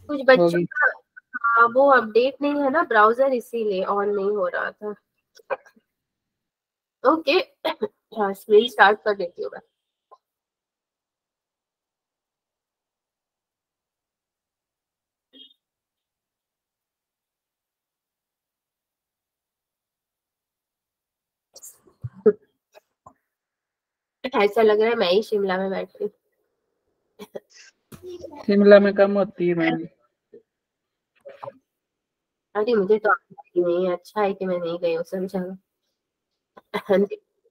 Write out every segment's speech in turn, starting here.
कुछ बच्चों होगी। का वो अपडेट नहीं है ना ब्राउजर, इसीलिए ऑन नहीं हो रहा था। ओके हाँ, स्क्रीन स्टार्ट कर देती हूँ मैं। ऐसा लग रहा है मैं ही शिमला में बैठी हूँ। शिमला में कम होती है मैम। अरे मुझे तो आती नहीं है, अच्छा है कि मैं नहीं गई हूँ समझा।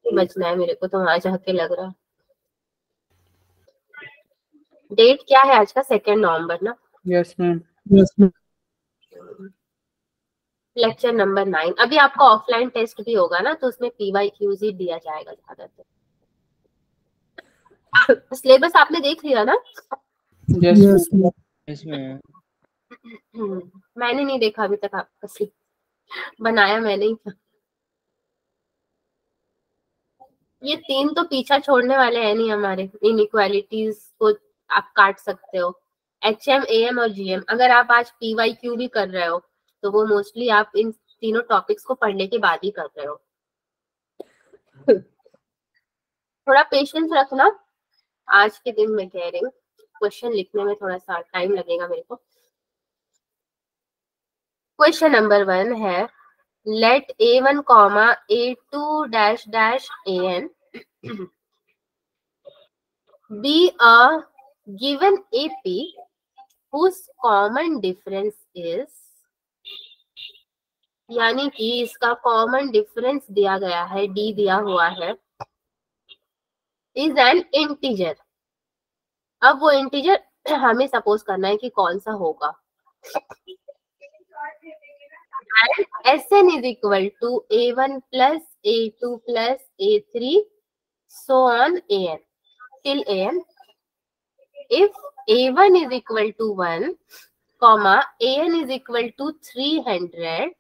बचना है मेरे को तो वहां जाके लग रहा। डेट क्या है आज का? 2 नवंबर ना? Yes ma'am. Lecture number 9। अभी आपका ऑफलाइन टेस्ट भी होगा ना, तो उसमें PYQs ही दिया जाएगा ज्यादातर। सिलेबस आपने देख लिया ना? यस इसमें मैंने नहीं देखा अभी तक, आपका बनाया मैंने ही था। ये 3 तो पीछा छोड़ने वाले हैं नहीं हमारे। इनइक्वालिटीज को आप काट सकते हो, HM, AM और GM। अगर आप आज PYQ भी कर रहे हो तो वो मोस्टली आप इन तीनों टॉपिक्स को पढ़ने के बाद ही कर रहे हो। थोड़ा पेशेंस रखना। आज के दिन मैं कह रही हूँ, क्वेश्चन लिखने में थोड़ा सा टाइम लगेगा मेरे को। क्वेश्चन नंबर 1 है, let A1, A2 dash dash AN be a given AP whose common difference is, यानी कि इसका कॉमन डिफरेंस दिया गया है, D दिया हुआ है, इज एन इंटीजर। अब वो इंटीजर हमें सपोज करना है कि कौन सा होगा। Sn is equal to A1 plus A2 plus A3 so on AN till AN. If A1 is equal to 1, comma, AN is equal to 300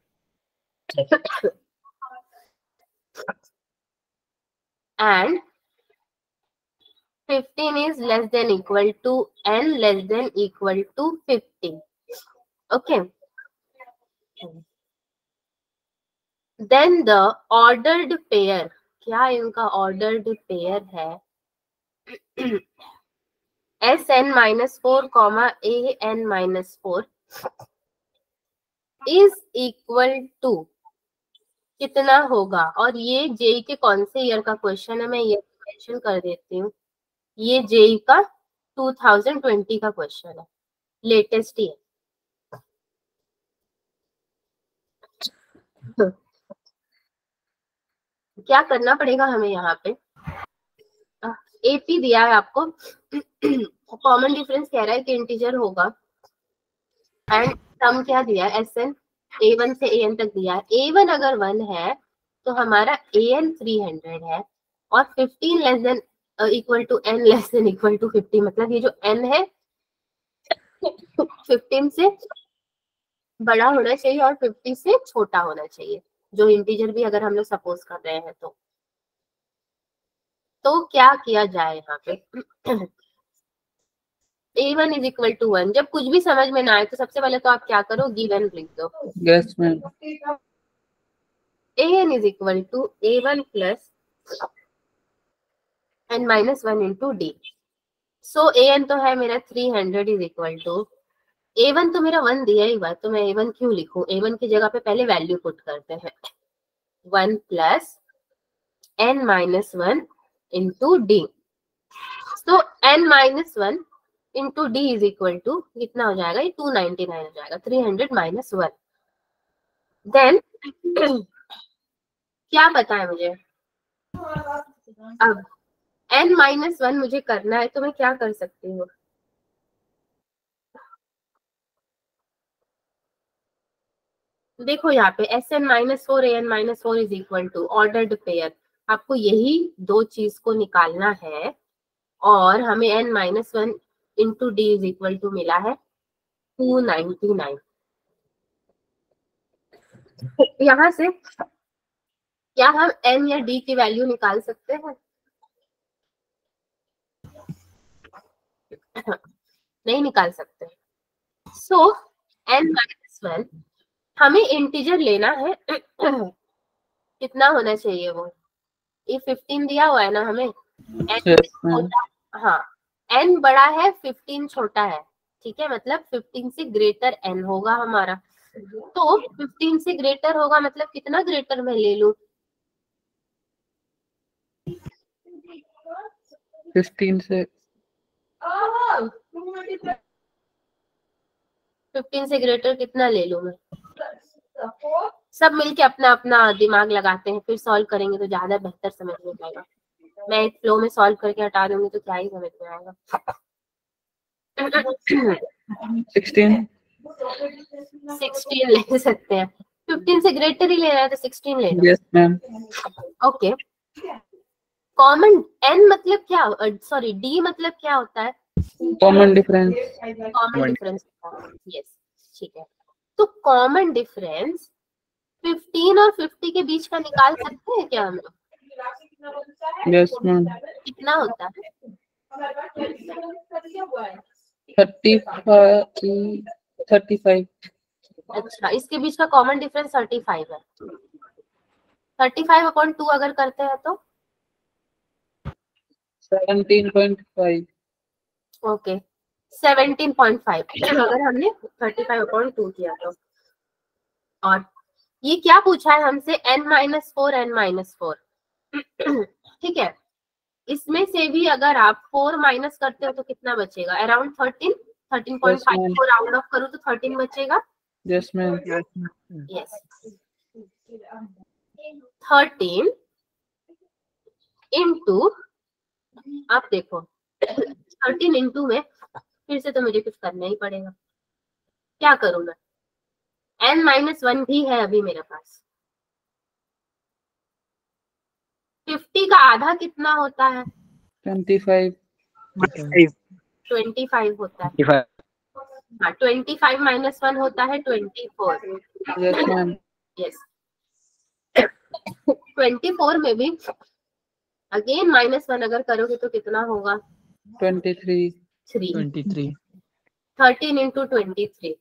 and 15 is less than equal to N less than equal to 50. Okay. Then the ordered pair, क्या इनका ordered pair है? Sn minus 4, An minus 4 is equal to कितना होगा? और ये JEE के कौन से ईयर का क्वेश्चन है, मैं ये मेंशन कर देती हूँ। ये जेई का 2020 का क्वेश्चन है, लेटेस्ट ही है। क्या करना पड़ेगा हमें यहाँ पे? एपी दिया है आपको, कॉमन डिफरेंस कह रहा है कि इंटीजर होगा, एंड सम क्या दिया है? Sn A1 से AN तक दिया है। A1 अगर 1 है तो हमारा AN 300 है, और 15 less than equal to N less than equal to 50। मतलब ये जो N है 15 से बड़ा होना चाहिए और 50 से छोटा होना चाहिए, जो इंटीजर भी अगर हम लोग सपोज कर रहे हैं तो क्या किया जाए यहाँ पे? A1 is equal to 1। जब कुछ भी समझ में ना आए तो सबसे पहले तो आप क्या करो, गिवन लिख दो। Yes ma'am. An is equal to A1 plus N minus 1 into D। So An तो है मेरा 300 इज इक्वल टू, A1 तो मेरा 1 दिया ही हुआ, तो मैं A1 क्यों लिखूं? A1 की जगह पे पहले वैल्यू पुट करते हैं, 1 plus N minus 1 into D। So N minus 1 into D is equal to कितना हो जाएगा? ये 299 हो जाएगा, 300 माइनस 1। देन क्या पता है मुझे? अब N माइनस 1 मुझे करना है, तो मैं क्या कर सकती हूँ? देखो यहाँ पे Sn minus 4 An minus 4 is equal to ordered pair. आपको यही दो चीज को निकालना है, और हमें N minus 1 into D is equal to मिला है 299। यहाँ से क्या हम N या D की वैल्यू निकाल सकते हैं? नहीं निकाल सकते। सो n-1 हमें इंटीजर लेना है कितना होना चाहिए वो, ये 15 दिया हुआ है ना हमें, n Yes, ma'am. हाँ n बड़ा है 15 छोटा है, ठीक है, मतलब 15 से ग्रेटर n होगा हमारा, तो 15 से ग्रेटर होगा मतलब कितना ग्रेटर मैं ले लूं, 15 से 15 से ग्रेटर कितना ले लूं मैं, सब मिलके अपना अपना दिमाग लगाते हैं, फिर सॉल्व करेंगे तो ज्यादा बेहतर समझ में आएगा, मैं एक फ्लो में सॉल्व करके हटा दूंगी तो क्या ही समझ में आएगा। 16. 16 ले सकते हैं, 15 से ग्रेटर ही लेना है तो 16 ले लो। Yes, ma'am. Okay, common n मतलब क्या, सॉरी d मतलब क्या होता है, Common difference. Common difference, yes ठीक है, तो कॉमन डिफरेंस 15 और 50 के बीच का निकाल सकते हैं क्या हम लोग, Yes, ma'am. कितना होता है, 35. अच्छा इसके बीच का कॉमन डिफरेंस 35 है, 35/2 अगर करते हैं तो 17.5. ओके 17.5 अगर हमने 35/2 किया तो, और ये क्या पूछा है हमसे, n-4 n-4 ठीक है, इसमें से भी अगर आप 4 माइनस करते हो तो कितना बचेगा, अराउंड 13, 13.5 को राउंड ऑफ करूँ तो 13 बचेगा, Yes, ma'am. यस 13 इंटू, आप देखो 13 इंटू में फिर से तो मुझे कुछ करना ही पड़ेगा, क्या करूं मैं, n-1 भी है अभी मेरे पास, 50 का आधा कितना होता है, 25. 25 होता है, हाँ 25 - 1 होता है 24, Yes, ma'am. यस 24 में भी अगेन -1 अगर करोगे तो कितना होगा, 23. 3, 13 इंटू 23,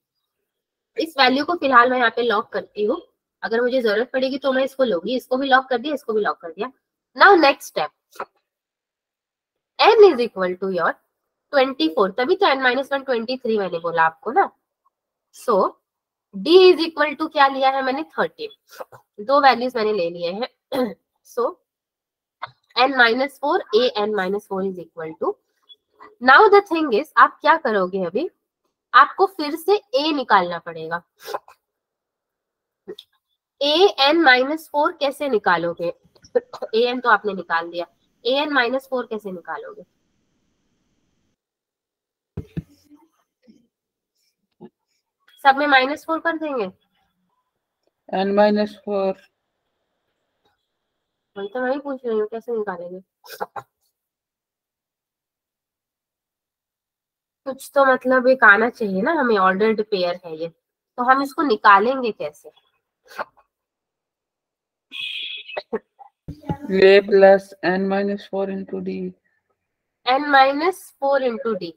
इस वैल्यू को फिलहाल मैं यहाँ पे लॉक करती हूँ, अगर मुझे जरूरत पड़ेगी तो मैं इसको लूंगी, इसको भी लॉक कर दिया, इसको भी लॉक कर दिया। Now next step, n is equal to your 24, तभी तो n-1 23 मैंने बोला आपको ना, so d is equal to क्या लिया है मैंने, 13, दो वैल्यूज मैंने ले लिए हैं, so n-4 a n-4 is equal to, now the thing is आप क्या करोगे, अभी आपको फिर से a निकालना पड़ेगा, an-4 कैसे निकालोगे, an तो आपने निकाल दिया, an-4 कैसे निकालोगे, सब में -4 कर देंगे, n-4. वही तो मैं ही पूछ रही हूँ कैसे निकालेंगे, कुछ तो मतलब एक आना चाहिए ना हमें, ऑर्डर्ड पेयर है ये, तो हम इसको निकालेंगे कैसे, A plus n-4 into d. n-4 into D,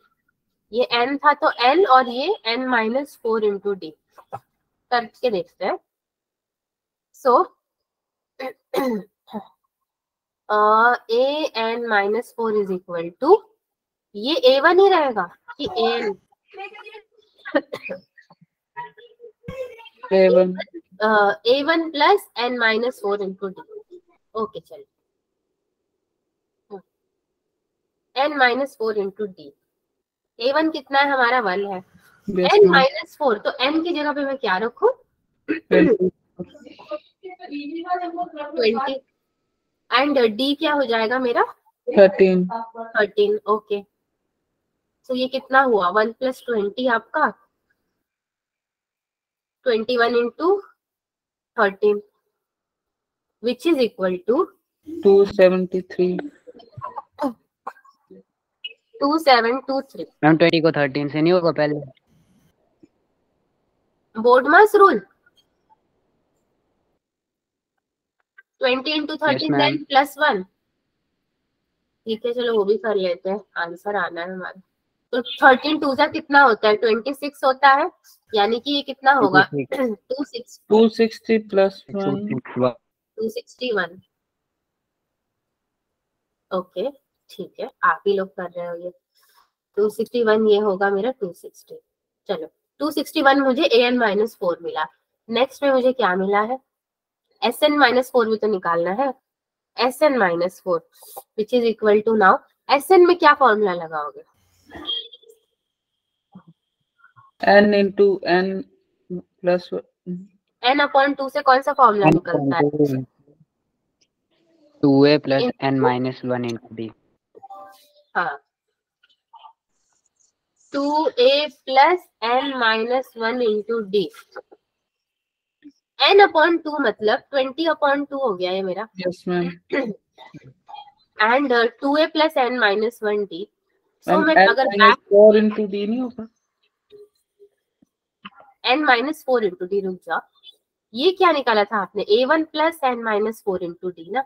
ये n था तो n और ये n-4 इंटू डी, करके देखते हैं, सो an-4 इज इक्वल टू, ये a1 ही रहेगा कि an A1. a1 plus n-4 into D, okay चलिए n-4 इंटू डी, a1 कितना है हमारा 1 है, Yes, ma'am. n-4 तो n की जगह पे मैं क्या रखूं, 20. 20 एंड d क्या हो जाएगा मेरा, 13. 13, ओके, तो ये कितना हुआ 1 + 20 आपका 21 into 13 which is equal to 273. 2723, ma'am 20 को 13 से नहीं होगा पहले, BODMAS rule 20 into 13 ma'am. Then +1, ठीक है चलो वो भी कर लेते हैं, आंसर आना है हमारा, तो 13 टू जा कितना होता है, 26 होता है, यानी कि ये कितना होगा 260 प्लस 1 261। ओके ठीक है, आप ही लोग कर रहे हो ये। 261 ये होगा मेरा 260। चलो 261 मुझे an-4 मिला। नेक्स्ट में मुझे क्या मिला है, Sn-4 भी तो निकालना है। Sn-4 which is equal to, now Sn में क्या फॉर्मूला लगाओगे, n into n plus n/2 से कौन सा फॉर्मूला निकलता है, 2a plus n-1 into d। हाँ 2a plus n-1 into d। n/2 मतलब 20/2 हो गया ये मेरा, yes ma'am and 2a plus n-1 d। So and मैं n अगर minus 4 into d नहीं होगा, n-4 into d, रुक जाओ, ये क्या निकाला था आपने, a1 plus n-4 into d ना।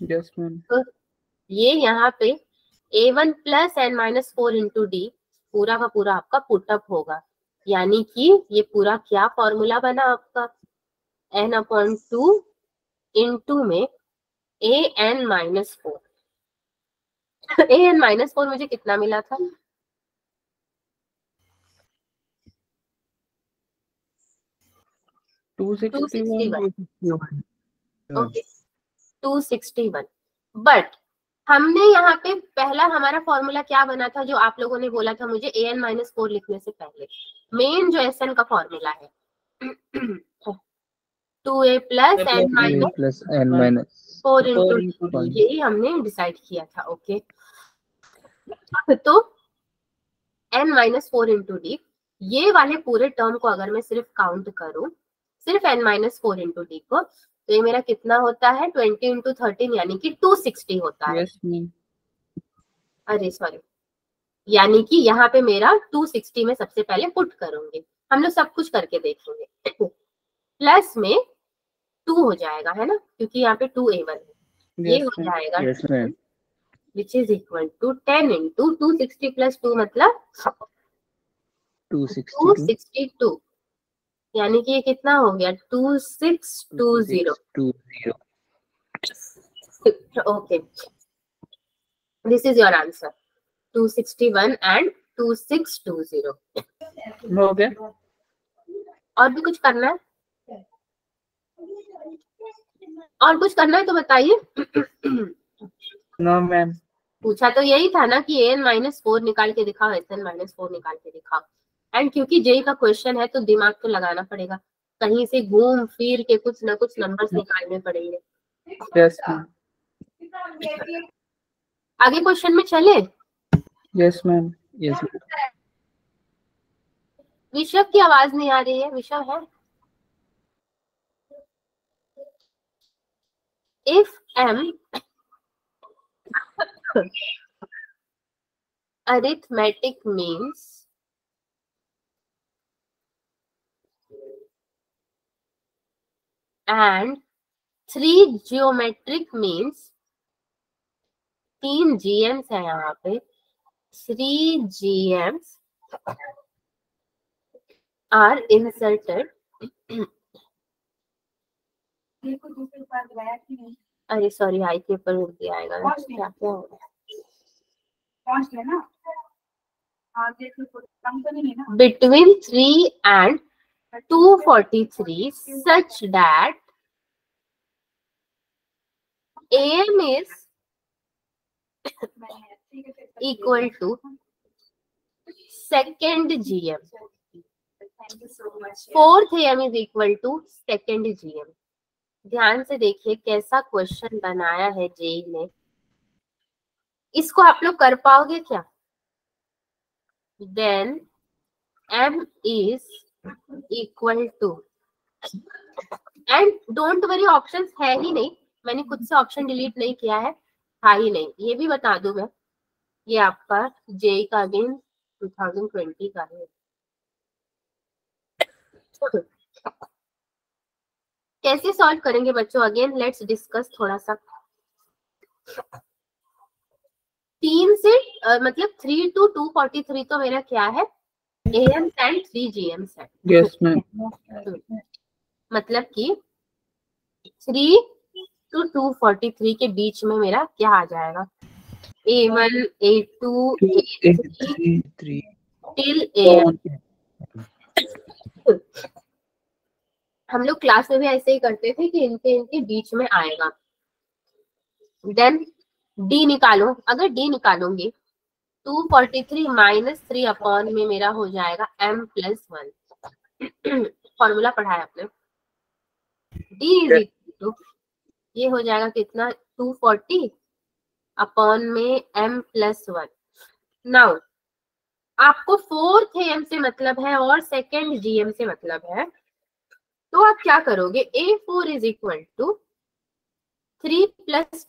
yes ma'am तो ये यहाँ पे a1 plus n-4 into d पूरा का पूरा आपका पुटअप होगा, यानी कि ये पूरा क्या फॉर्मूला बना आपका, n/2 इंटू में an-4। an-4 मुझे कितना मिला था, 261 ओके 261। बट हमने यहाँ पे पहला हमारा फॉर्मूला क्या बना था, जो आप लोगों ने बोला था मुझे an-4 लिखने से पहले, मेन जो SN का फॉर्मूला है 2a plus n-4 into d, यही हमने डिसाइड किया था। ओके तो n-4 into d, ये वाले पूरे टर्म को अगर मैं सिर्फ काउंट करूं, सिर्फ n-4 into d को, तो ये मेरा कितना होता है 20 into 13 यानी कि 260 होता है। yes ma'am अरे सॉरी, यानी कि यहाँ पे मेरा 260 में सबसे पहले पुट करूंगी, हम लोग सब कुछ करके देखेंगे। प्लस में 2 हो जाएगा है ना, क्योंकि यहाँ पे 2a1 है, ये हो जाएगा yes ma'am which is equal to 10 into 260 plus 2 मतलब 262, यानी कि ये कितना हो गया 2620। Okay this is your answer, 261 and 2620। हो गया, और भी कुछ करना है, और कुछ करना है तो बताइए। नो मैम पूछा तो यही था ना कि an-4 निकाल के दिखाओ, Sn-4 निकाल के दिखाओ, एंड क्योंकि जेई का क्वेश्चन है तो दिमाग तो लगाना पड़ेगा, कहीं से घूम फिर के कुछ ना कुछ नंबर्स निकालने पड़ेंगे। yes ma'am आगे क्वेश्चन में चले, yes ma'am yes विषव की आवाज नहीं आ रही है, विषव है, if m arithmetic means and 3 geometric means, 3 GMs है यहाँ पे, 3 GMs are inserted। अरे सॉरी आई के ऊपर उड़ दिया आएगा, क्या क्या होगा, between 3 and 243 such that AM is equal to second GM, fourth AM is equal to second GM। ध्यान से देखिए कैसा क्वेश्चन बनाया है जेई ने, इसको आप लोग कर पाओगे क्या, then M is equal to, and don't worry options है ही नहीं, मैंने खुद से ऑप्शन डिलीट नहीं किया है, था ही नहीं, ये भी बता दूं मैं, ये आपका जेई का अगेन 2020 का है। कैसे सॉल्व करेंगे बच्चों, अगेन लेट्स डिस्कस थोड़ा सा। 3 से मतलब 3 to 243 तो मेरा क्या है, AMs एंड 3 GMs है। Yes ma'am. मतलब कि 3 to 243 के बीच में मेरा क्या आ जाएगा, A1 A2 A3 till AM। हम लोग क्लास में भी ऐसे ही करते थे कि इनके इनके बीच में आएगा। देन D निकालो, अगर D निकालूंगी 243 माइनस 3 अपॉन में मेरा हो जाएगा m+1। फॉर्मूला पढ़ा है आपने। D इज इक्वल टू, ये हो जाएगा कितना, 240 अपॉन में m+1। नाउ आपको 4th AM से मतलब है और 2nd GM से मतलब है, तो आप क्या करोगे, A4 is equal to 3 plus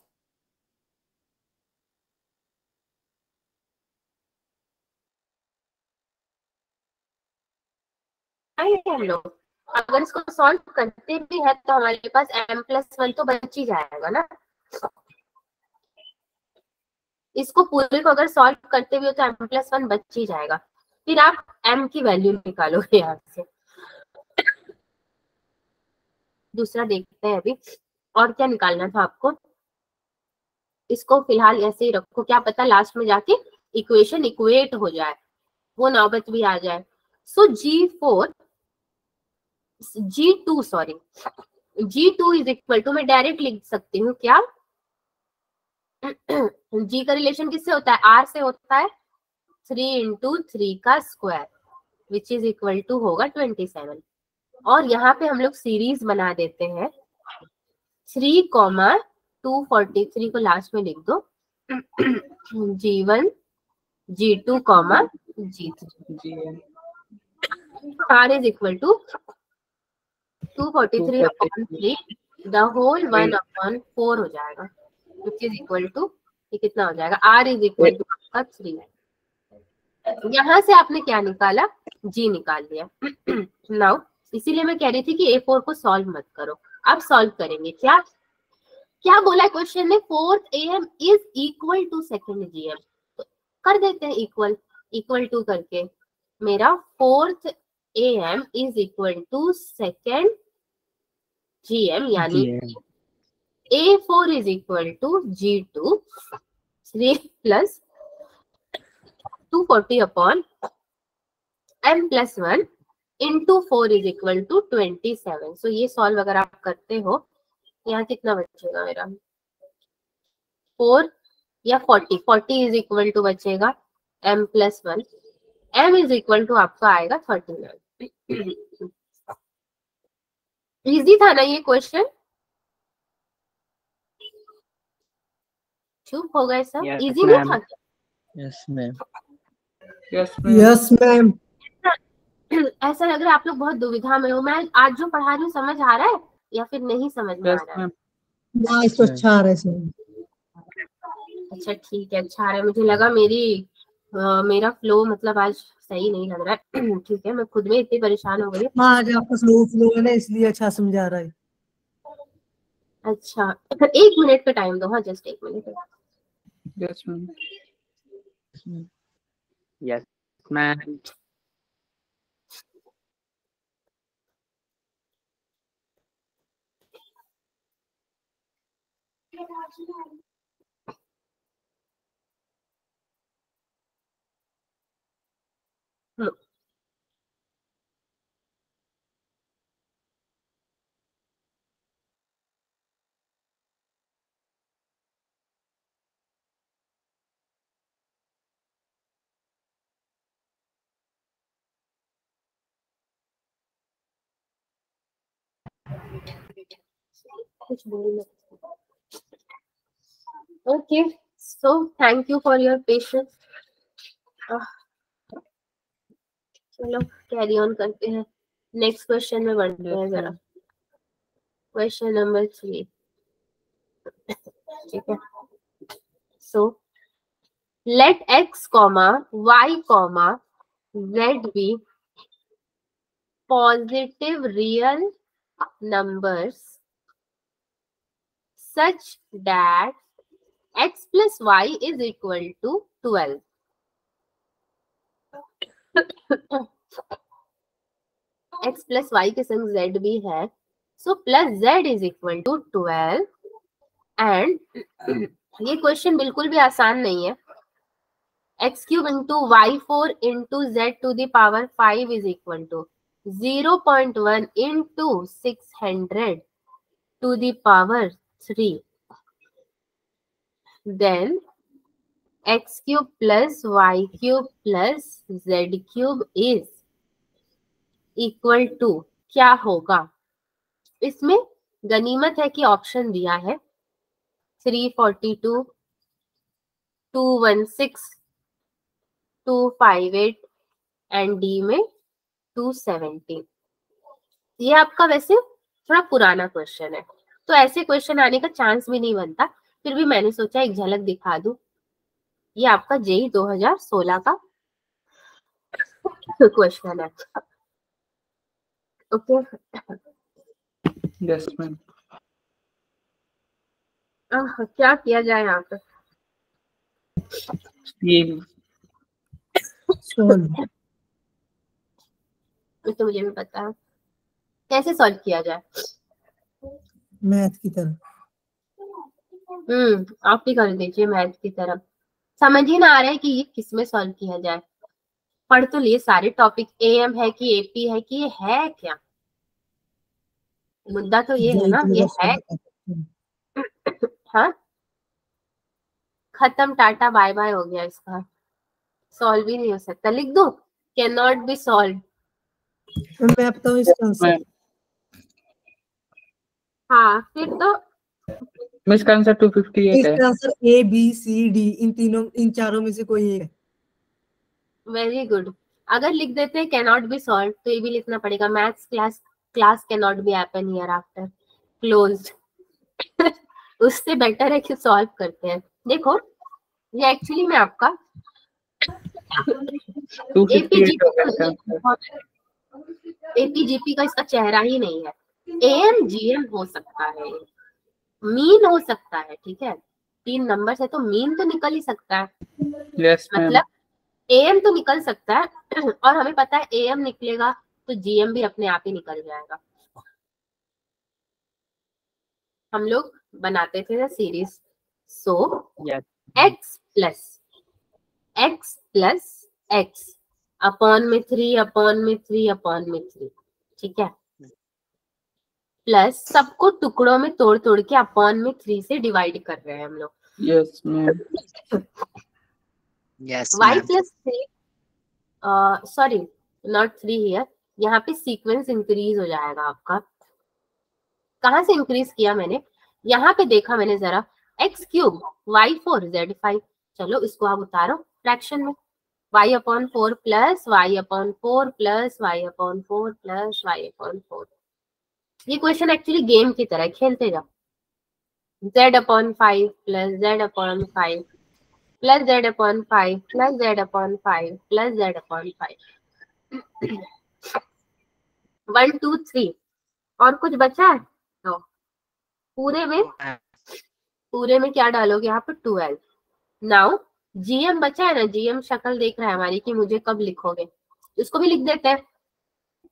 हम लोग अगर इसको सॉल्व करते भी है तो हमारे पास m+1 तो बच ही जाएगा ना। इसको पूरे को अगर सॉल्व करते भी हो तो m+1 बच ही जाएगा। फिर आप m की वैल्यू निकालोगे यहाँ से। दूसरा देखते हैं अभी और क्या निकालना था आपको। इसको फिलहाल ऐसे ही रखो, क्या पता लास्ट में जाके इक्वेशन इक्वेट हो जाए, वो नौबत भी आ जाए। सो G2 इज इक्वल टू, मैं डायरेक्ट लिख सकती हूँ क्या, G का रिलेशन किससे होता है, R से होता है, 3 into 3 का square which is equal to होगा 27। और यहाँ पे हम लोग सीरीज बना देते हैं 3,243 को लास्ट में लिख दो, G1 G2 G3 R is equal to 243 upon 3 the whole 1 upon 4 हो जाएगा विच इज इक्वल टू, ये कितना हो जाएगा, R इज इक्वल टू आपका 3। यहाँ से आपने क्या निकाला, G निकाल दिया। नाउ इसीलिए मैं कह रही थी कि A4 को सॉल्व मत करो, अब सॉल्व करेंगे। क्या क्या बोला क्वेश्चन ने, 4th AM is equal to 2nd GM, तो कर देते हैं इक्वल, इक्वल टू करके मेरा 4th AM is equal to 2nd GM, यानी A4 is equal to G2 3 plus 240 upon m+1 into 4 is equal to 27। So ये solve अगर आप करते हो, यहाँ कितना बचेगा मेरा, 4 या 40 इज इक्वल टू बचेगा m+1, m is equal to आपका आएगा 39। इजी था ना ये क्वेश्चन, चुप हो गए सब, इजी नहीं था क्या? Yes ma'am. Yes ma'am. ऐसा लग रहा है आप लोग बहुत दुविधा में हो। मैं आज जो पढ़ा रही हूँ समझ आ रहा है या फिर नहीं समझ में आ रहा है? तो अच्छा आ रहा है सर। अच्छा ठीक है, अच्छा आ रहा है। मुझे लगा मेरा फ्लो मतलब आज सही नहीं लग रहा है। ठीक है, मैं खुद में इतनी परेशान हो गई। आज आपका फ्लो है ना, इसलिए अच्छा समझा रहा है। अच्छा 1 मिनट का टाइम दो, हाँ just 1 minute. Yes ma'am. Yes, ma'am. कुछ बोलना। Okay, so thank you for your patience. चलो कैरी ऑन करते हैं, नेक्स्ट क्वेश्चन में बढ़ते हैं जरा। क्वेश्चन नंबर 3, ठीक है। So let x, y, z be positive real numbers such that x plus y is equal to 12. x plus y के संग z भी है, so plus z is equal to 12 and ये क्वेश्चन बिल्कुल भी आसान नहीं है. x cube into y4 into z to the power 5 is equal to 0.1 into 600 to the power 3. Then x cube plus y cube plus z cube is equal to क्या होगा? इसमें गनीमत है कि ऑप्शन दिया है 342, 216, 258 एंड डी में 270. ये आपका वैसे थोड़ा पुराना क्वेश्चन है, तो ऐसे क्वेश्चन आने का चांस भी नहीं बनता, फिर भी मैंने सोचा एक झलक दिखा दूं. ये आपका जेई 2016 का क्वेश्चन है. ओके. Yes ma'am. क्या किया जाए यहाँ पे? तो मुझे भी पता है कैसे सॉल्व किया जाए. मैथ की तरह. आप भी कर दीजिए मैथ की तरह. समझ ही ना आ रहा है कि ये किस में सॉल्व किया जाए. पढ़ तो लिए सारे टॉपिक, एएम है कि एपी है कि ये है क्या? मुद्दा तो ये है ना, ये है. हाँ, खत्म, टाटा बाय बाय हो गया इसका. सॉल्व ही नहीं हो सकता. लिख दो कैन नॉट बी सॉल्व. मैं अब तो इसका आंसर. हाँ फिर तो इसका आंसर 258 है. इसका answer A B C D इन चारों में से कोई एक है. Very good. अगर लिख देते हैं कैन नॉट बी सॉल्व तो ये भी लिखना पड़ेगा maths class can not be happen here after closed. उससे बेटर है कि सॉल्व करते हैं. देखो ये एक्चुअली में आपका 258 का इसका चेहरा ही नहीं है. एएम जीएम हो सकता है, मीन हो सकता है. ठीक है, 3 नंबर है तो मीन तो निकल ही सकता है. यस मतलब एएम तो निकल सकता है और हमें पता है एएम निकलेगा तो जीएम भी अपने आप ही निकल जाएगा. हम लोग बनाते थे ना सीरीज. सो x प्लस x अपॉन में 3 अपॉन में 3 अपॉन में 3. ठीक है, प्लस सबको टुकड़ों में तोड़ तोड़ के अपॉन में 3 से डिवाइड कर रहे हैं हम लोग. Yes ma'am. y plus 3 sorry not 3 here. यहाँ पे सीक्वेंस इंक्रीज हो जाएगा आपका. कहाँ से इंक्रीज किया मैंने? यहाँ पे देखा मैंने जरा. x cube y4 z5. चलो इसको आप उतारो फ्रैक्शन में. y upon 4 plus y upon 4 plus y upon 4 plus y upon 4. ये क्वेश्चन एक्चुअली गेम की तरह खेलते जाओ. z upon 5 plus z upon 5 plus z upon 5 plus z upon 5 plus z upon 5. 1 2 3 और कुछ बचा है तो पूरे में क्या डालोगे यहाँ पे? 12. नाउ जीएम बचा है ना, जीएम शक्ल देख रहा है हमारी कि मुझे कब लिखोगे. इसको भी लिख देते हैं.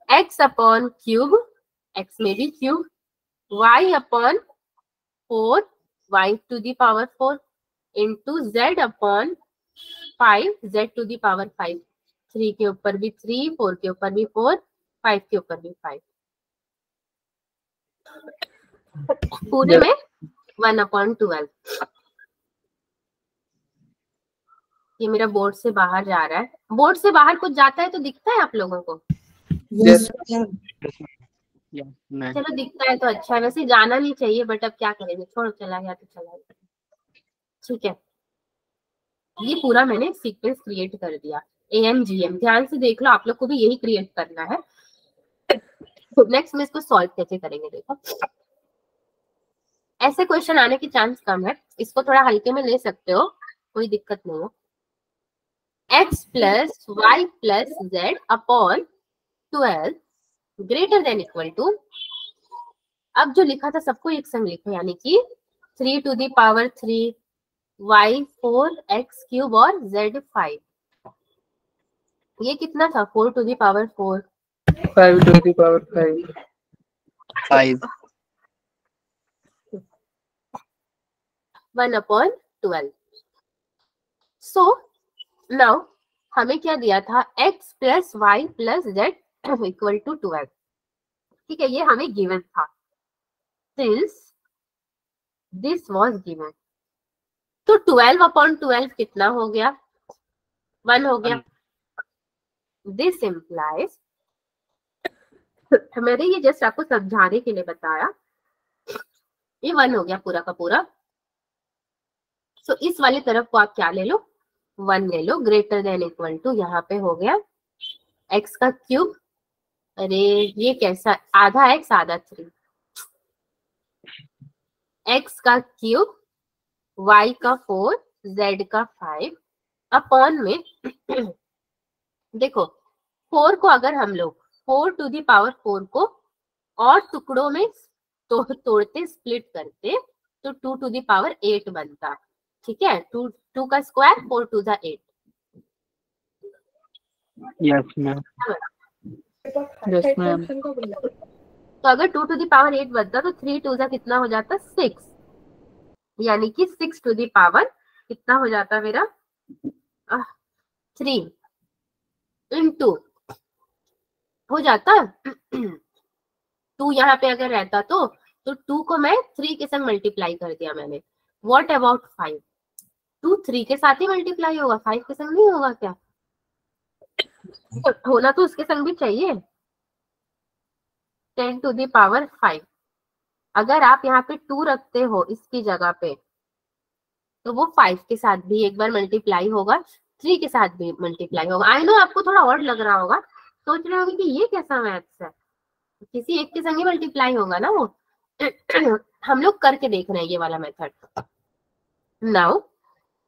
x अपॉन क्यूब, x में भी cube, y upon 4 y to the power 4 into z upon 5 z to the power 5. 3 के ऊपर भी 3, 4 के ऊपर भी 4, 5 के ऊपर भी 5. पूरे में 1 अपॉन 12. ये मेरा बोर्ड से बाहर जा रहा है. बोर्ड से बाहर कुछ जाता है तो दिखता है आप लोगों को? यस. चलो दिखता है तो अच्छा है. वैसे जाना नहीं चाहिए बट अब क्या करेंगे, छोड़ो, चला गया तो चला गया. ठीक है, ये पूरा मैंने सीक्वेंस क्रिएट कर दिया. एएम जीएम ध्यान से देख लो, आप लोग को भी यही क्रिएट करना है. नेक्स्ट में इसको सॉल्व कैसे करेंगे देखो. ऐसे क्वेश्चन आने की चांस कम है, इसको थोड़ा हल्के में ले सकते हो, कोई दिक्कत नहीं हो. x plus y plus z upon 12 greater than equal to. अब जो लिखा था सबको एक संग लिखो, यानी कि 3 to the power 3 y4 x cube और z5। ये कितना था? 4 to the power 4। 5 to the power 5। 5 1/12। So now हमें क्या दिया था? x plus y plus z equal to 12। ठीक है, ये हमें गिवन था। सिंस दिस वाज गिवन, तो 12/12 कितना हो गया? 1 हो गया। दिस इम्प्लाइज, मैंने ये जस्ट आपको समझाने के लिए बताया, ये 1 हो गया पूरा का पूरा। सो इस वाली तरफ को आप क्या ले लो? 1 ले लो। ग्रेटर देन इक्वल टू, यहाँ पे हो गया x का क्यूब, अरे ये कैसा, आधा x आधा 3, x का क्यूब y का 4 z का 5 अपॉन में देखो 4 को अगर हम लोग 4 to the power 4 को और टुकड़ों में तोड़ते स्प्लिट करते तो 2 to the power 8 बनता। ठीक है, 2 का square 4 to the 8। Yes ma'am. Yes ma'am. तो अगर 2 to the power 8 बनता तो 3 2 कितना हो जाता? 6, यानी कि 6 to the power कितना हो जाता मेरा? 3 into हो जाता 2 यहाँ पे अगर रहता तो 2 को मैं 3 के संग मल्टीप्लाई कर दिया मैंने। What about 5? 2 3 के साथ ही मल्टीप्लाई होगा, 5 के संग नहीं होगा क्या? होना तो उसके संग भी चाहिए। 10 to the power 5, अगर आप यहाँ पे 2 रखते हो इसकी जगह पे तो वो 5 के साथ भी एक बार मल्टीप्लाई होगा, 3 के साथ भी मल्टीप्लाई होगा। आई नो आपको थोड़ा और लग रहा होगा, सोच रहे होंगे कि ये कैसा मैथ्स है, किसी एक के संग ही मल्टीप्लाई होगा ना वो। हम लोग करके देख रहे हैं ये वाला मेथड। नाउ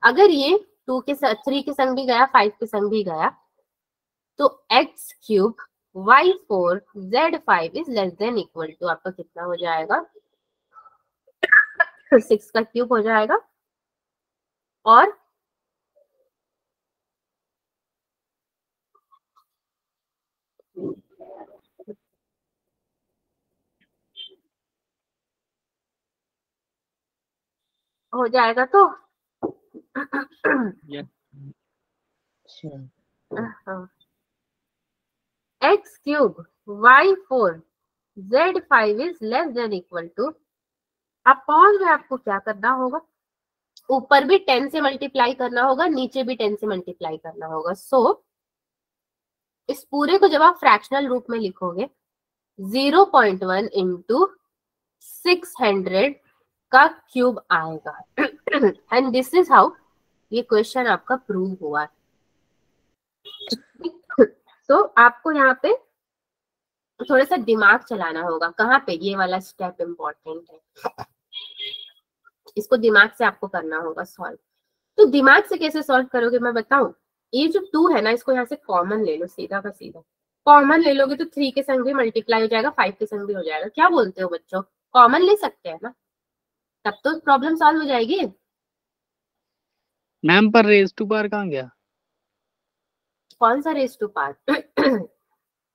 अगर ये 2 के 3 के संग भी गया, 5 के संग भी गया, तो x cube y4 z5 is less than equal to आपका कितना हो जाएगा? 6 का क्यूब हो जाएगा और हो जाएगा तो x cube y4 z5 is less than equal to, upon में आपको क्या करना होगा? ऊपर भी 10 से मल्टीप्लाई करना होगा, नीचे भी 10 से मल्टीप्लाई करना होगा। सो इस पूरे को जब आप फ्रैक्शनल रूप में लिखोगे 0.1 इंटू 600 का क्यूब आएगा। एंड दिस इज हाउ ये क्वेश्चन आपका प्रूव हुआ। तो आपको यहाँ पे थोड़ा सा दिमाग चलाना होगा। कहाँ पे? ये वाला स्टेप इंपॉर्टेंट है, इसको दिमाग से आपको करना होगा सॉल्व। तो दिमाग से कैसे सॉल्व करोगे मैं बताऊं? ये जो 2 है ना, इसको यहाँ से कॉमन ले लो, सीधा का सीधा कॉमन ले लोगे तो 3 के संग भी मल्टीप्लाई हो जाएगा, 5 के संग भी हो जाएगा। क्या बोलते हो बच्चों? कॉमन ले सकते हैं ना, तब तो प्रॉब्लम सॉल्व हो जाएगी। मैम पर रेज टू पावर कहाँ गया? कौन सा रेस टू पावर?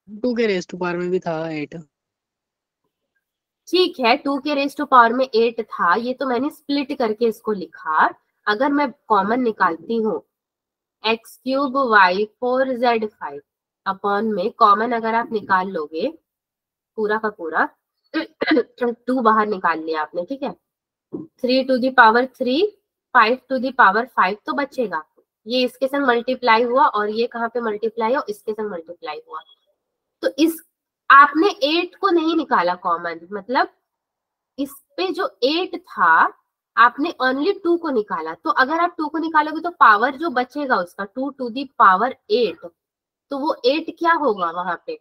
2 के रेज टू पावर में भी था 8। ठीक है, 2 के रेस टू पावर में 8 था, ये तो मैंने स्प्लिट करके इसको लिखा। अगर मैं कॉमन निकालती हूँ x cube y4 z5 upon में कॉमन अगर आप निकाल लोगे पूरा का पूरा 2 बाहर निकाल लिया आपने, ठीक है, 3 to the power 3 5 to the power 5 तो बचेगा। ये इसके संग मल्टीप्लाई हुआ और ये कहाँ पे मल्टीप्लाई हो? इसके संग मल्टीप्लाई हुआ। तो इस आपने 8 को नहीं निकाला कॉमन, मतलब इस पे जो 8 था आपने ओनली 2 को निकाला। तो अगर आप 2 को निकालोगे तो पावर जो बचेगा उसका 2 to the power 8, तो वो 8 क्या होगा वहां पे?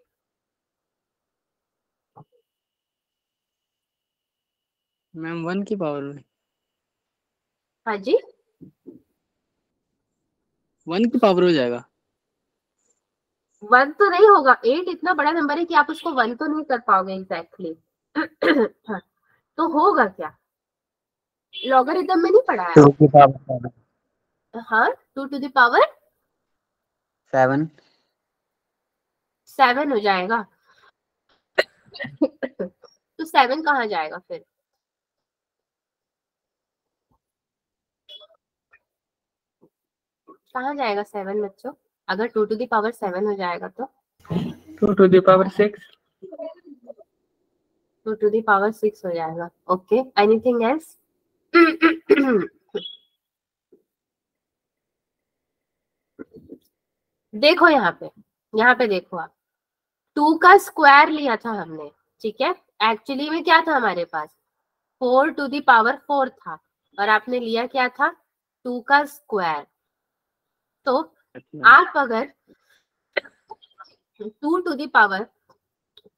मैम 1 की पावर में। हाँ जी, 1 की पावर हो जाएगा। 1 तो नहीं होगा, 8 इतना बड़ा नंबर है कि आप उसको 1 तो नहीं कर पाओगे एग्जैक्टली। तो होगा क्या? लॉगरिथम में नहीं पढ़ा है? 2 की पावर 7 हाँ, 2 to the power 7 7 हो जाएगा। तो 7 कहाँ जाएगा फिर? कहाँ जाएगा 7 बच्चों? अगर 2 to the power 7 हो जाएगा तो 2 to the power 6. 2 to the power 6 हो जाएगा। Okay, anything else? देखो यहाँ पे देखो आप, 2 का स्क्वायर लिया था हमने, ठीक है। एक्चुअली में क्या था हमारे पास? 4 to the power 4 था, और आपने लिया क्या था? 2 का स्क्वायर। तो आप अगर 2 to the power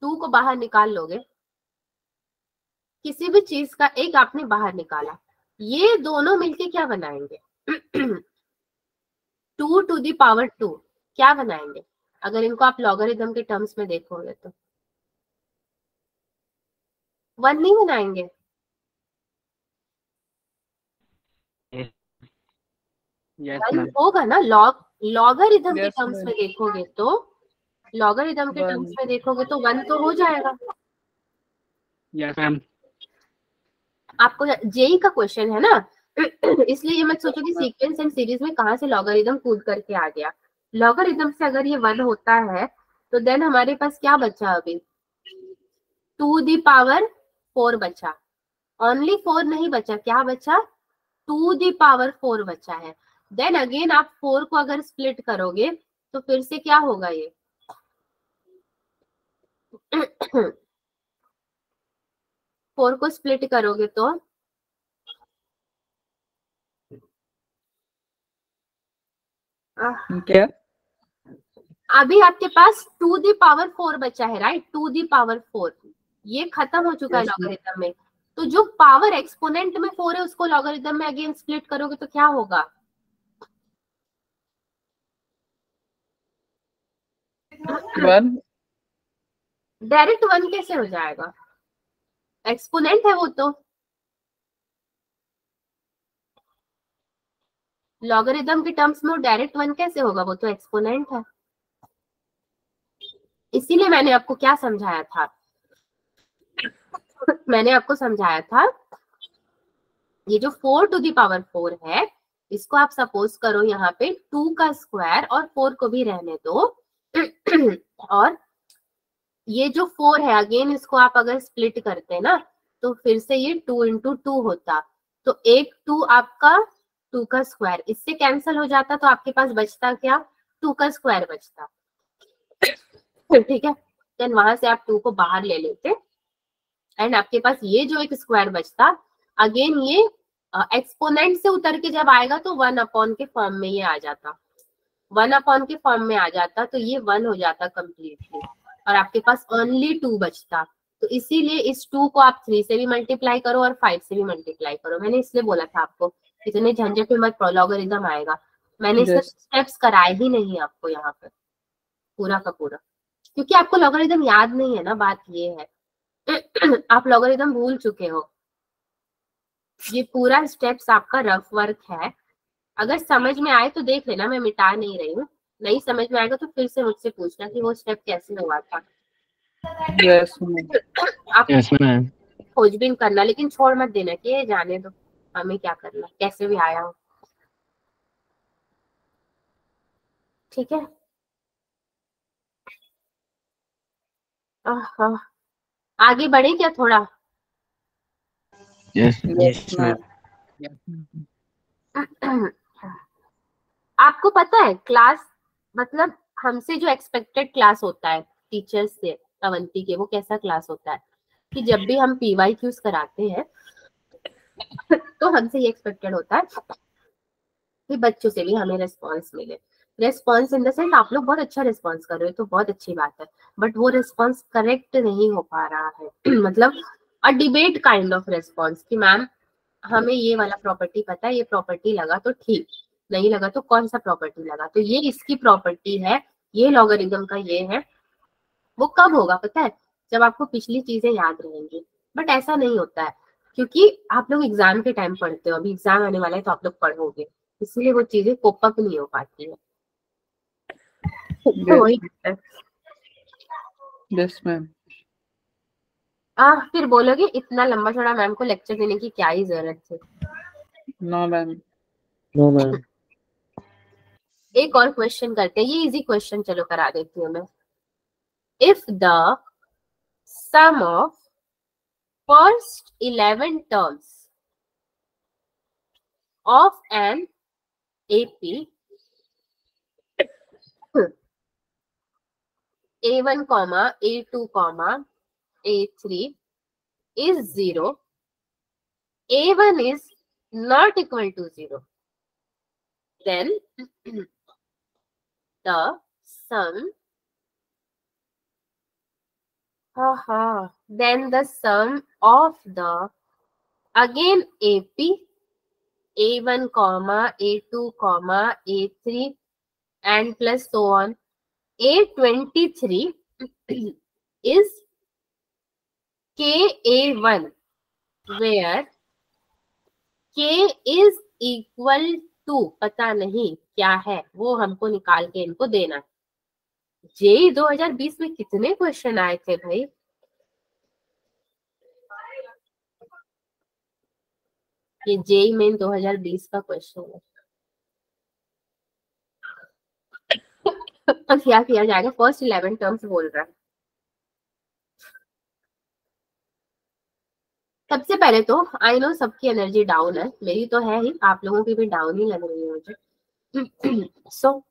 2 को बाहर निकाल लोगे, किसी भी चीज का एक आपने बाहर निकाला, ये दोनों मिलके क्या बनाएंगे? 2 to the power 2 क्या बनाएंगे? अगर इनको आप लॉगरिथम के टर्म्स में देखोगे तो 1 नहीं बनाएंगे। यस 1 मैम होगा ना। लॉगरिथम के Yes, टर्म्स ma'am. में देखोगे तो, लॉगरिथम के 1. टर्म्स में देखोगे तो 1 तो हो जाएगा। यस मैम आपको जेई का क्वेश्चन है ना, इसलिए ये मत सोचो कि सीक्वेंस एंड सीरीज में कहाँ से लॉगरिथम कूद करके आ गया। लॉगरिथम से अगर ये 1 होता है तो देन हमारे पास क्या बचा अभी? 2 दी पावर 4 बचा। ओनली 4 नहीं बचा, क्या बचा? 2 दी पावर 4 बचा है। देन अगेन आप 4 को अगर स्प्लिट करोगे तो फिर से क्या होगा ये? 4 को स्प्लिट करोगे तो क्या? अभी आपके पास 2 दी पावर 4 बचा है, राइट? 2 दी पावर 4 ये खत्म हो चुका है Yes, ma'am. लॉगरिथम में। तो जो पावर एक्सपोनेंट में 4 है उसको लॉगरिथम में अगेन स्प्लिट करोगे तो क्या होगा? 1. डायरेक्ट 1 कैसे हो जाएगा? एक्सपोनेंट है वो तो। लॉगरिथम के टर्म्स में डायरेक्ट 1 कैसे होगा? वो तो एक्सपोनेंट है। इसीलिए मैंने आपको क्या समझाया था? मैंने आपको समझाया था ये जो 4 to the power 4 है, इसको आप सपोज करो यहाँ पे 2 का स्क्वायर और 4 को भी रहने दो। और ये जो 4 है अगेन इसको आप अगर स्प्लिट करते ना तो फिर से ये 2 into 2 होता। तो एक 2 आपका 2 का स्क्वायर इससे कैंसिल हो जाता, तो आपके पास बचता क्या? 2 का स्क्वायर बचता। ठीक है, देन वहां से आप 2 को बाहर ले लेते एंड आपके पास ये जो एक स्क्वायर बचता, अगेन ये एक्सपोनेंट से उतर के जब आएगा तो 1 अपॉन के फॉर्म में ये आ जाता। 1 अपॉन के फॉर्म में आ जाता तो ये 1 हो जाता कंप्लीटली, और आपके पास ओनली 2 बचता। तो इसीलिए इस 2 को आप 3 से भी मल्टीप्लाई करो और 5 से भी मल्टीप्लाई करो। मैंने इसलिए बोला था आपको इतने झंझट में मत पड़ो, लॉगरिथम आएगा। मैंने इसके Yes. स्टेप्स कराए ही नहीं आपको यहाँ पर पूरा का पूरा, क्योंकि आपको लॉगरिथम याद नहीं है ना, बात ये है। आप लॉगरिथम भूल चुके हो। ये पूरा स्टेप्स आपका रफ वर्क है। अगर समझ में आए तो देख लेना, मैं मिटा नहीं रही हूँ। नहीं समझ में आएगा तो फिर से मुझसे पूछना कि वो स्टेप कैसे हुआ था। Yes, ma'am. आप यस मैम खोजबीन करना, लेकिन छोड़ मत देना कि ये जाने दो, हमें क्या करना, कैसे भी आया हो। ठीक है। आगे बढ़े क्या थोड़ा? Yes Yes, ma'am. आपको पता है क्लास, मतलब हमसे जो एक्सपेक्टेड क्लास होता है टीचर्स से, अवंती के, वो कैसा क्लास होता है कि जब भी हम PYQs कराते हैं तो हमसे ये एक्सपेक्टेड होता है कि बच्चों से भी हमें रिस्पांस मिले। रिस्पांस इन द सेंस आप लोग बहुत अच्छा रिस्पांस कर रहे हो तो बहुत अच्छी बात है, बट वो रिस्पांस करेक्ट नहीं हो पा रहा है। मतलब a debate kind of response कि मैम हमें ये वाला प्रॉपर्टी पता है, ये प्रॉपर्टी लगा तो ठीक, नहीं लगा तो कौन सा प्रॉपर्टी लगा, तो ये इसकी प्रॉपर्टी है, ये लॉगरिथम का ये है। वो कब होगा पता है? जब आपको पिछली चीजें याद रहेंगी। बट ऐसा नहीं होता है। क्योंकि आप लोग एग्जाम के टाइम पढ़ते हो, अभी एग्जाम आने वाला है तो आप लोग पढ़ोगे, इसलिए वो चीजें कोप अप नहीं हो पाती है। तो वही है। Yes ma'am. फिर बोलोगे इतना लंबा चौड़ा मैम को लेक्चर देने की क्या ही जरूरत थी। No ma'am. No ma'am. एक और क्वेश्चन करते हैं, ये इजी क्वेश्चन चलो करा देती हूँ मैं। If the sum of first 11 terms of an AP A1, A2, A3 is 0, A1 is not equal to 0, then the sum then the sum of the again AP A1, A2, A3 and plus so on A23 is KA1 where K is equal to पता नहीं क्या है, वो हमको निकाल के इनको देना है। जेई 2020 में कितने क्वेश्चन आए थे भाई? ये जेई मेन 2020 का क्वेश्चन है। अब क्या किया जाएगा? फर्स्ट 11 टर्म्स बोल रहा है। सबसे पहले तो आई नो सबकी एनर्जी डाउन है, मेरी तो है ही, आप लोगों की भी डाउन ही लग रही है मुझे। सो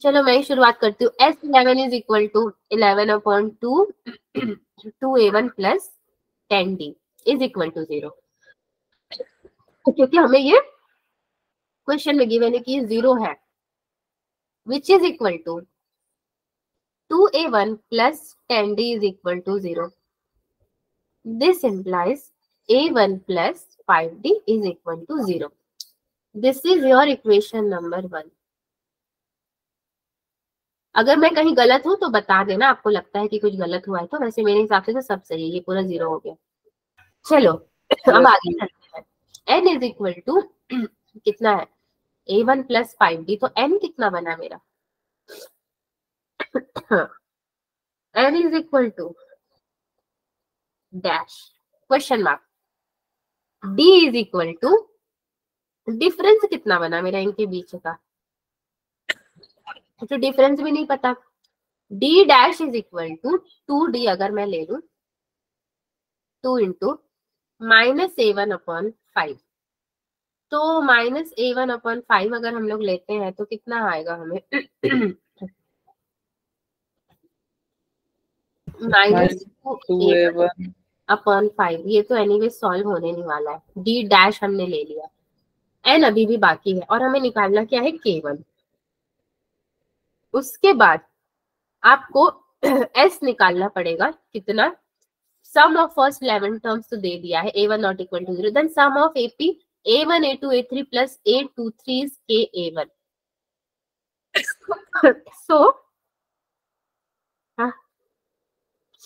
चलो मैं ही शुरुआत करती हूँ। S11 is equal to 11/2 2A1 plus 10D is equal to 0, क्योंकि हमें ये क्वेश्चन में गिवन है कि ये 0 है, which is equal to 2A1 plus 10D is equal to 0. This implies A1 plus 5D is equal to 0. This is your equation number 1. अगर मैं कहीं गलत हूं तो बता देना, आपको लगता है कि कुछ गलत हुआ है तो, वैसे मेरे हिसाब से तो सब सही है, ये पूरा 0 हो गया। चलो अब आगे चलते हैं। n इज इक्वल टू कितना है? A1 प्लस 5D, तो n कितना बना मेरा? n is equal to dash question mark, D is equal to difference कितना बना मेरा इनके बीच का, तो डिफरेंस भी नहीं पता। D dash is equal to 2D अगर मैं ले लू 2 इंटू माइनस A1/5, तो माइनस A1/5 अगर हम लोग लेते हैं तो कितना आएगा हमें? Minus 2A1/5। ये तो एनीवे सॉल्व होने नहीं वाला है। D डैश हमने ले लिया, n अभी भी बाकी है और हमें निकालना क्या है? K1। उसके बाद आपको S निकालना पड़ेगा, कितना? सम ऑफ फर्स्ट 11 टर्म्स तो दे दिया है, A1 not equal to 0, then sum of AP A1 A2 A3 plus A23 is KA1। So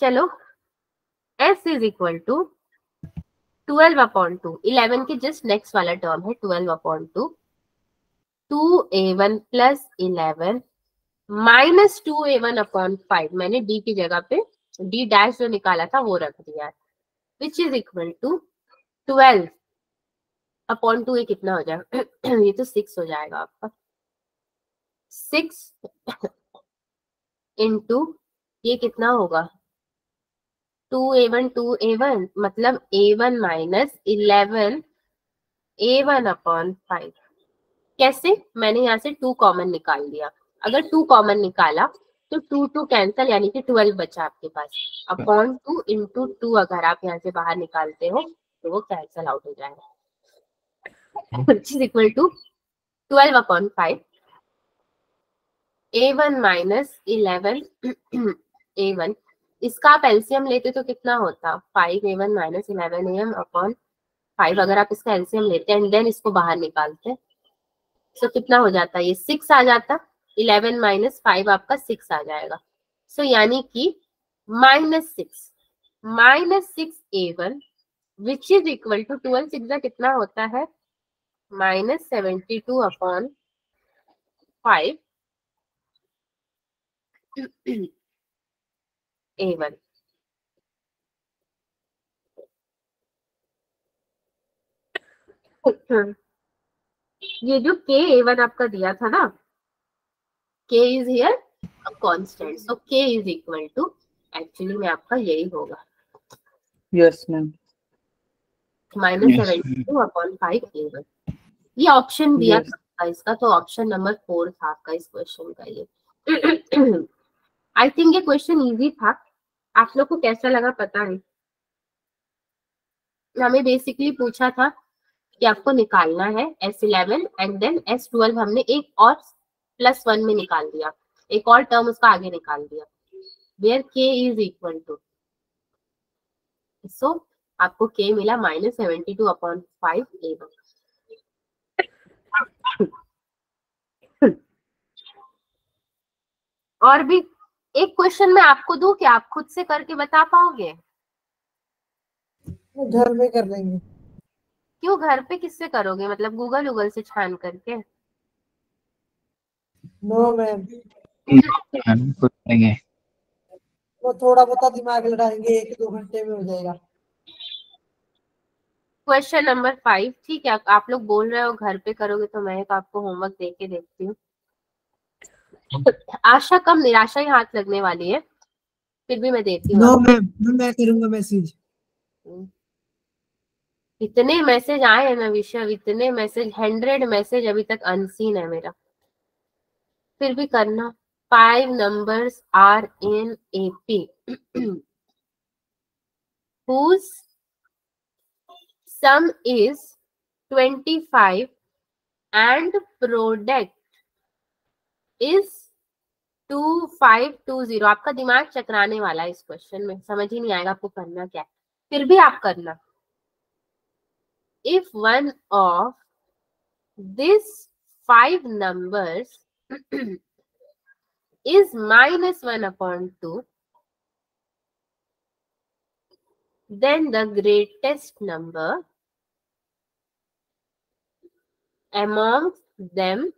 चलो S इज इक्वल टू 12/2, 11 के जस्ट नेक्स्ट वाला टर्म है 12/2, 2A1 प्लस 11 माइनस 2A1/5, मैंने D की जगह पे D डैश जो निकाला था वो रख दिया है, विच इज इक्वल टू 12/2। ये कितना हो जाएगा? ये तो 6 हो जाएगा आपका। 6 इंटू ये कितना होगा? 2A1 मतलब A1 माइनस 11 A1/5। कैसे? मैंने यहाँ से 2 कॉमन निकाल दिया, अगर 2 कॉमन निकाला तो 2 कैंसल, यानी कि 12 बचा आपके पास। अपॉन 2 इंटू 2 अगर आप यहाँ से बाहर निकालते हो तो वो कैंसल आउट हो जाएगा, which is equal to 12/5 A1 minus 11 A1। इसका आप एलसीएम लेते तो कितना होता? 5A1 minus 11AM/5। अगर आप इसका एलसीएम लेते हैं एंड देन इसको बाहर निकालते हैं तो कितना हो जाता है? ये 6 आ जाता, 11 माइनस 5 आपका 6 आ जाएगा। सो यानी कि -6 A1 which is equal to 12 six कितना होता है, -72/5 A1। ये जो K A1 आपका दिया था ना, K is here a constant, so K is equal to, actually में आपका यही होगा यस मैम। -72/5 A1। ये ऑप्शन दिया यस था इसका, तो ऑप्शन नंबर 4 था आपका इस क्वेश्चन का ये। आई थिंक ये क्वेश्चन इजी था, आप लोग को कैसा लगा पता नहीं। हमें बेसिकली पूछा था कि आपको निकालना है S11 एंड देन S12, हमने एक और +1 में निकाल दिया, एक और टर्म उसका आगे निकाल दिया, where K is equal to, so आपको K मिला -72/5 A1। और भी एक क्वेश्चन मैं आपको दूं कि आप खुद से करके बता पाओगे? घर में कर लेंगे। क्यों घर पे किससे करोगे, मतलब गूगल से छान करके? नो मैम, खुद करेंगे। वो थोड़ा बहुत दिमाग लड़ाएंगे, 1-2 घंटे में हो जाएगा। क्वेश्चन नंबर 5, ठीक है, आप लोग बोल रहे हो घर पे करोगे, तो मैं एक आपको होमवर्क दे के देखती हूँ। आशा कम निराशा ही हाथ लगने वाली है, फिर भी मैं देती हूँ नो आपको। मैम, मैं करूंगा मैसेज। इतने मैसेज आए हैं ना विषय, इतने मैसेज, 100 मैसेज अभी तक अनसीन है मेरा, फिर भी करना। 5 numbers are in AP whose sum is 25 and product is 2520। आपका दिमाग चकराने वाला है इस क्वेश्चन में, समझ ही नहीं आएगा आपको करना क्या है, फिर भी आप करना। If one of this 5 numbers is -1/2, then the greatest number among them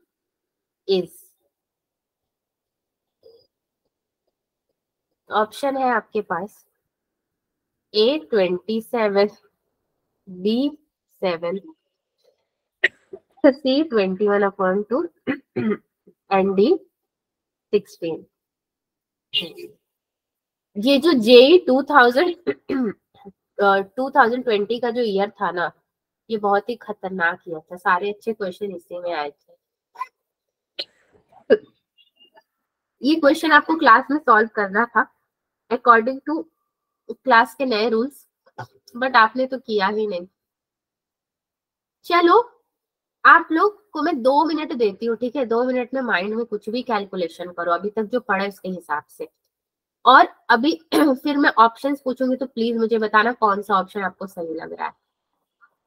is। Option है आपके पास A27, B7, C21/2 and D16। ये जो JEE 2020 का जो ईयर था ना, ये बहुत ही खतरनाक ईयर था, सारे अच्छे क्वेश्चन इसी में आए थे। ये क्वेश्चन आपको क्लास में सॉल्व करना था अकॉर्डिंग टू क्लास के नए रूल्स, बट आपने तो किया ही नहीं। चलो आप लोग को मैं 2 मिनट देती हूँ, ठीक है? 2 मिनट में माइंड में कुछ भी कैलकुलेशन करो अभी तक जो पढ़ा उसके हिसाब से, और अभी फिर मैं ऑप्शंस पूछूंगी तो प्लीज मुझे बताना कौन सा ऑप्शन आपको सही लग रहा है।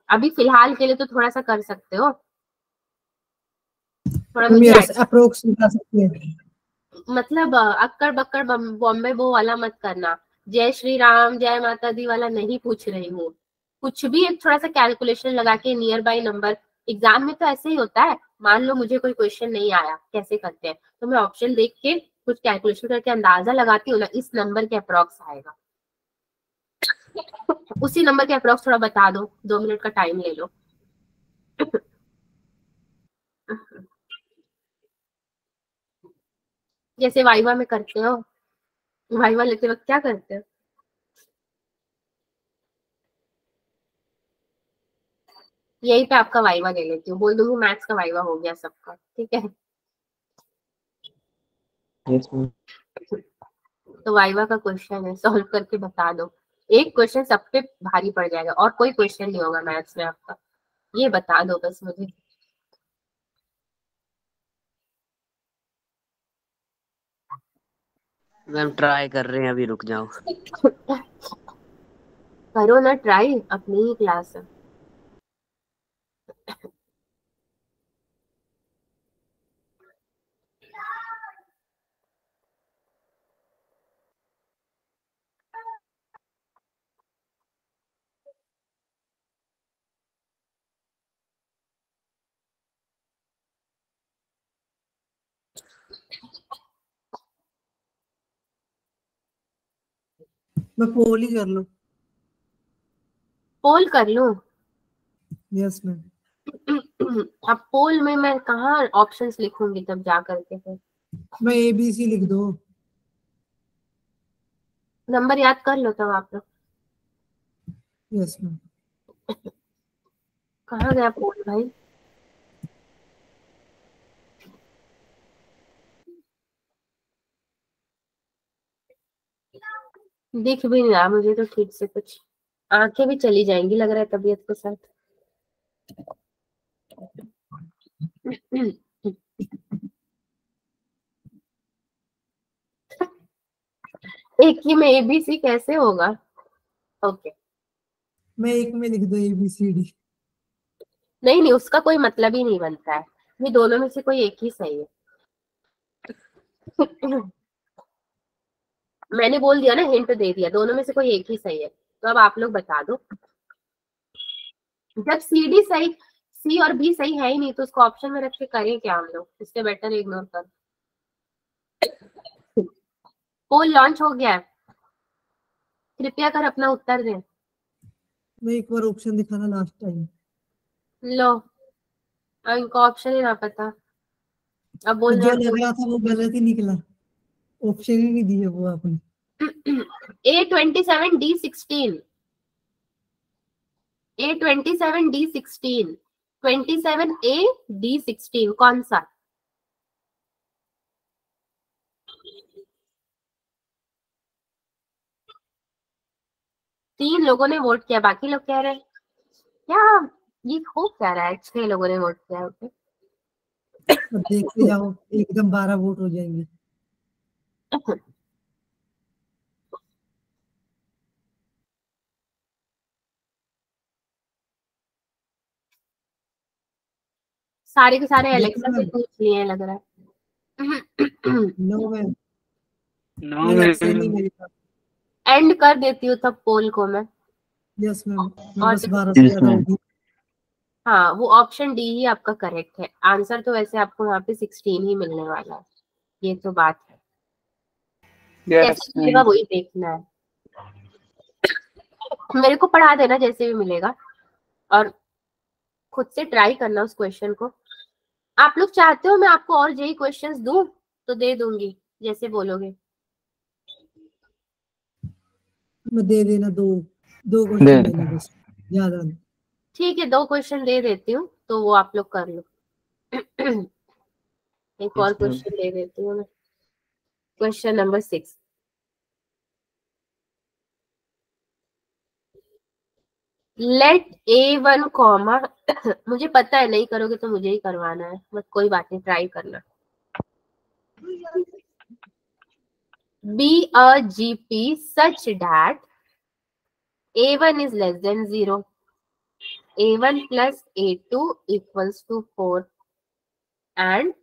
अभी फिलहाल के लिए तो थोड़ा सा कर सकते हो, थोड़ा हम मुझे अप्रोक्स बता सकते हैं। मतलब अक्कड़ बक्कड़ बॉम्बे बो वाला मत करना, जय श्री राम जय माता दी वाला नहीं पूछ रही हूँ, कुछ भी एक थोड़ा सा कैलकुलेशन लगा के नियर बाई नंबर। एग्जाम में तो ऐसे ही होता है, मान लो मुझे कोई क्वेश्चन नहीं आया, कैसे करते हैं, तो मैं ऑप्शन देख के कुछ कैलकुलेशन करके अंदाजा लगाती हूँ ना, इस नंबर के अप्रॉक्स आएगा, उसी नंबर के अप्रॉक्स थोड़ा बता दो, 2 मिनट का टाइम ले लो। जैसे वाइवा में करते हो, वाइवा लेते वक्त क्या करते हो? यही पे आपका वाइवा ले लेती हूँ, बोल दूंगी मैथ्स का वाइवा हो गया सबका, ठीक है? Yes ma'am. तो वाइवा का क्वेश्चन है, सॉल्व करके बता दो। एक क्वेश्चन सब पे भारी पड़ जाएगा, और कोई क्वेश्चन नहीं होगा मैथ्स में आपका, ये बता दो बस मुझे। मैम ट्राई कर रहे हैं, अभी रुक जाओ। करो ना ट्राई, अपनी ही क्लास है। मैं पोल ही कर लूं। पोल कर लूं? Yes ma'am. अब पोल में मैं कहाँ ऑप्शंस लिखूंगी तब जा करके? फिर मैं ABC लिख दो। नंबर याद कर लो तब आप लोग। Yes ma'am. कहाँ गया पोल भाई? दिख भी नहीं रहा मुझे तो ठीक से कुछ। आंखें भी चली जाएंगी लग रहा है तबीयत के साथ। एक ही में ABC कैसे होगा? ओके। मैं एक में लिख दो ABCD। नहीं नहीं, उसका कोई मतलब ही नहीं बनता है। ये दोनों में से कोई एक ही सही है। मैंने बोल दिया ना, हिंट दे दिया, दोनों में से कोई एक ही सही है। तो अब आप लोग बता दो। जब CD सही, C और B सही है ही नहीं तो उसको ऑप्शन में रख के करें क्या हम लोग? इससे बेटर इग्नोर कर। पोल लॉन्च हो गया है, कृपया कर अपना उत्तर दें। मैं एक बार ऑप्शन दिखाना लास्ट टाइम। लो, अब इनको ऑप्शन ही ना पता, अब बोल जो रहे लग रहा था वो गलत ही निकला। ऑप्शन ही नहीं दिए वो आपने। A27D16, A27D16, 27AD16 कौन सा? तीन लोगों ने वोट किया, बाकी लोग कह रहे हैं क्या ये हो क्या रहा है? 6 लोगों ने वोट किया। ओके, अब देखते जाओ, एकदम 12 वोट हो जाएंगे। सारे के सारे देखो एलेक्सा से मैम। पूछ लिए लग रहा है। No ma'am. नो मेरा ऑप्शन नहीं मैम। मेरे पास। एंड कर देती हूँ तब पोल को मैं। Yes ma'am. मैं और बस 12 से Yes, ज्यादा ma'am. होगी। हाँ, वो ऑप्शन डी ही आपका करेक्ट है आंसर। तो वैसे आपको वहाँ पे 16 ही मिलने वाला है, ये तो बात है। Yes, कैसे मिलेगा ma'am. वही देखना है। मेरे को पढ़ा देना जैसे भी मिलेगा, और खुद से ट्राई करना उस क्वेश्चन को। आप लोग चाहते हो मैं आपको और जेई क्वेश्चंस दूं तो दे दूंगी, जैसे बोलोगे। मैं दे देना दो दो दे क्वेश्चन देना। देना बस, ज्यादा नहीं। ठीक है, 2 क्वेश्चन दे देती हूँ तो वो आप लोग कर लो। एक और Yes, ma'am. क्वेश्चन दे देती हूँ मैं। Question number 6, late A1 comma मुझे पता है नहीं करोगे तो मुझे ही करवाना है, बट कोई बात नहीं, ट्राई करना। Be a GP such that A1 is less than 0, A1 plus A2 equals to 4 and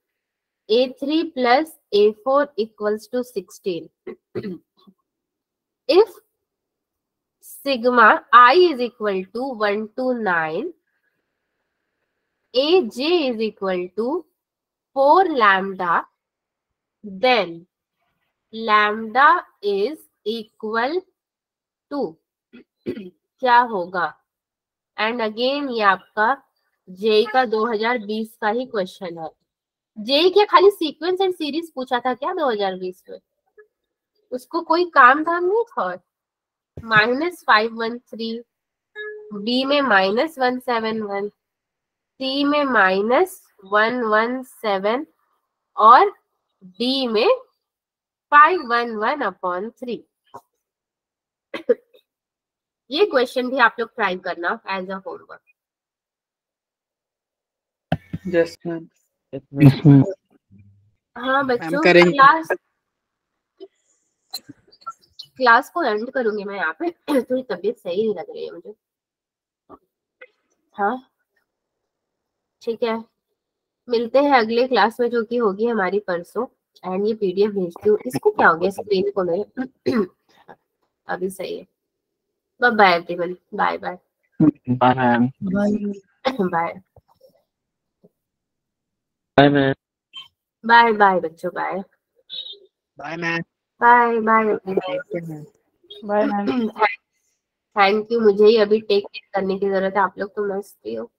A3 plus A4 equals to 16. If sigma I is equal to 1 to 9, AJ is equal to 4 lambda, then lambda is equal to क्या होगा? And again ये आपका JEE का 2020 का ही question है। JEE क्या खाली sequence and series पूछा था क्या 2020 में? उसको कोई काम धाम नहीं था। -513, बी में -171, सी में -117 और डी में 511/3। ये क्वेश्चन भी आप लोग ट्राई करना as a homework. Yes, ma'am. Yes, ma'am. हाँ बच्चों, करेंगे। क्लास को एंड करूंगी मैं यहाँ पे। थोड़ी तबीयत सही नहीं लग रही है मुझे। हाँ ठीक है, मिलते हैं अगले क्लास में जो कि होगी हमारी परसों। एंड ये PDF भेजती हूँ। इसको क्या हो गया स्क्रीन को मेरे? अभी सही है। Bye everyone, bye bye Bye, ma'am. Bye. Bye. Bye, ma'am. Bye bye बच्चों, bye bye ma'am. Bye bye. Bye ma'am. Thank you, मुझे ही अभी टेक करने की जरूरत है, आप लोग तो मस्त ही हो।